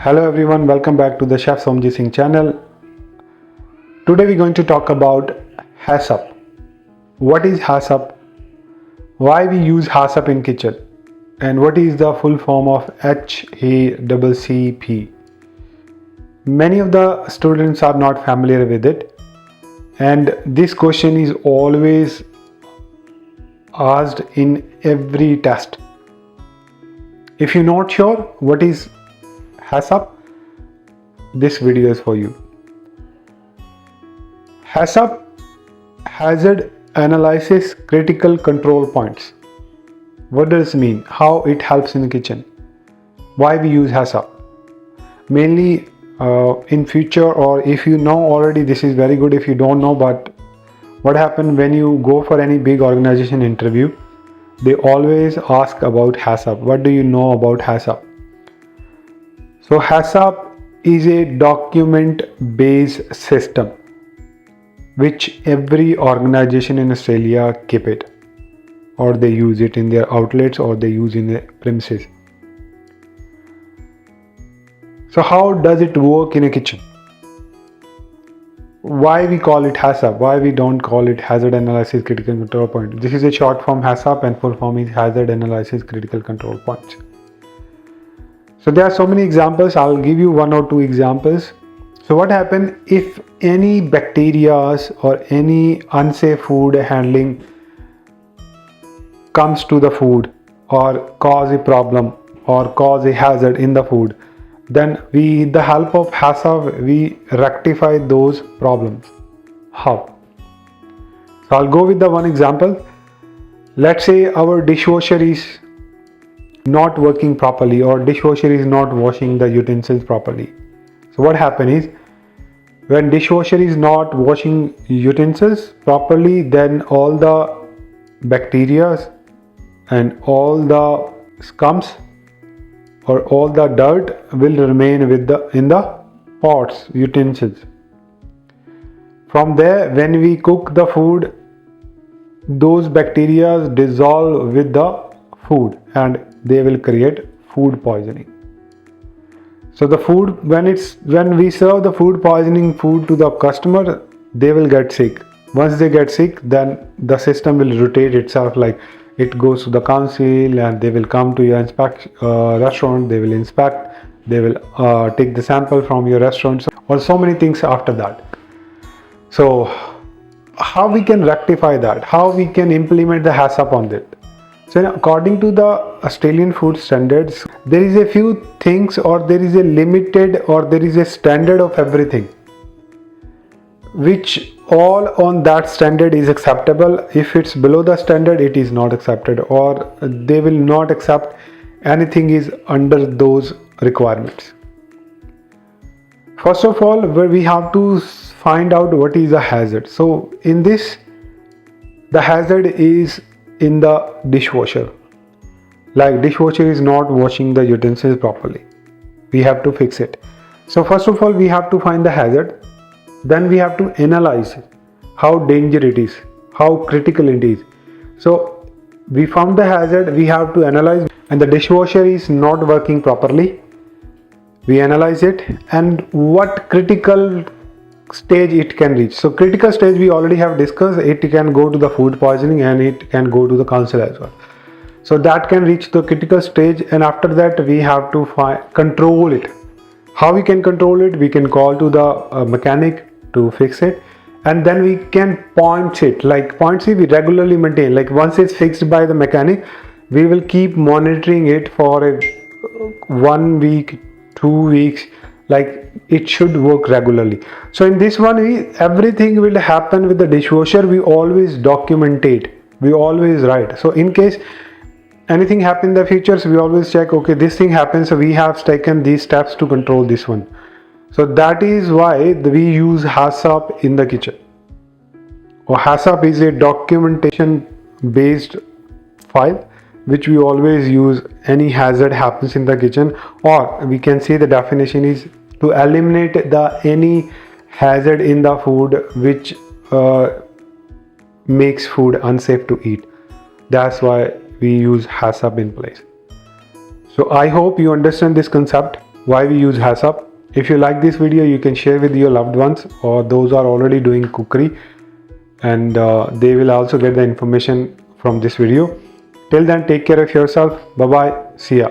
Hello everyone, welcome back to the Chef Somjeet channel. Today we're going to talk about HACCP. What is HACCP? Why we use HACCP in kitchen? And what is the full form of HACCP? Many of the students are not familiar with it, and this question is always asked in every test. If you're not sure what is HACCP, this video is for you. HACCP, Hazard Analysis Critical Control Points. What does it mean? How it helps in the kitchen? Why we use HACCP? Mainly in future, or if you know already, this is very good. If you don't know, but what happens when you go for any big organization interview, they always ask about HACCP. What do you know about HACCP? So HACCP is a document-based system which every organization in Australia keep it, or they use it in their outlets, or they use in their premises. So how does it work in a kitchen? Why we call it HACCP? Why we don't call it Hazard Analysis Critical Control Point? This is a short form HACCP, and full form is Hazard Analysis Critical Control Points. So there are so many examples. I'll give you one or two examples. So what happens if any bacteria or any unsafe food handling comes to the food, or cause a problem, or cause a hazard in the food? Then we, with the help of HACCP, we rectify those problems. How? So I'll go with the one example. Let's say our dishwasher is not working properly, or dishwasher is not washing the utensils properly. So what happens is, when dishwasher is not washing utensils properly, then all the bacteria and all the scums or all the dirt will remain in the pots, utensils. From there, when we cook the food, those bacteria dissolve with the food and they will create food poisoning. So the food, when we serve the food poisoning food to the customer, they will get sick. Once they get sick, then the system will rotate itself, like it goes to the council and they will come to your restaurant, they will inspect, they will take the sample from your restaurant, or so many things after that. So how we can rectify that? How we can implement the HACCP on that? So according to the Australian food standards, there is a few things, or there is a limited, or there is a standard of everything, which all on that standard is acceptable. If it's below the standard, it is not accepted, or they will not accept anything is under those requirements. First of all, we have to find out what is a hazard. So in this, the hazard is in the dishwasher. Like dishwasher is not washing the utensils properly, we have to fix it. So first of all, we have to find the hazard. Then we have to analyze how dangerous it is, how critical it is. So we found the hazard, we have to analyze, and the dishwasher is not working properly. We analyze it, and what critical stage it can reach. So critical stage we already have discussed. It can go to the food poisoning, and it can go to the cancer as well. So that can reach the critical stage, and after that we have to control it. How we can control it? We can call to the mechanic to fix it, and then we can point it. Like point C, we regularly maintain. Like once it's fixed by the mechanic, we will keep monitoring it for 1 week, 2 weeks. Like it should work regularly. So in this one, everything will happen with the dishwasher. We always document it. We always write. So in case anything happen in the future, so we always check, okay, this thing happens, so we have taken these steps to control this one. So that is why we use HACCP in the kitchen. Or HACCP is a documentation based file which we always use any hazard happens in the kitchen, or we can say the definition is to eliminate any hazard in the food which makes food unsafe to eat. That's why we use HACCP in place. So I hope you understand this concept. why we use HACCP. If you like this video, you can share with your loved ones or those are already doing cookery, and they will also get the information from this video. Till then, take care of yourself. Bye bye. See ya.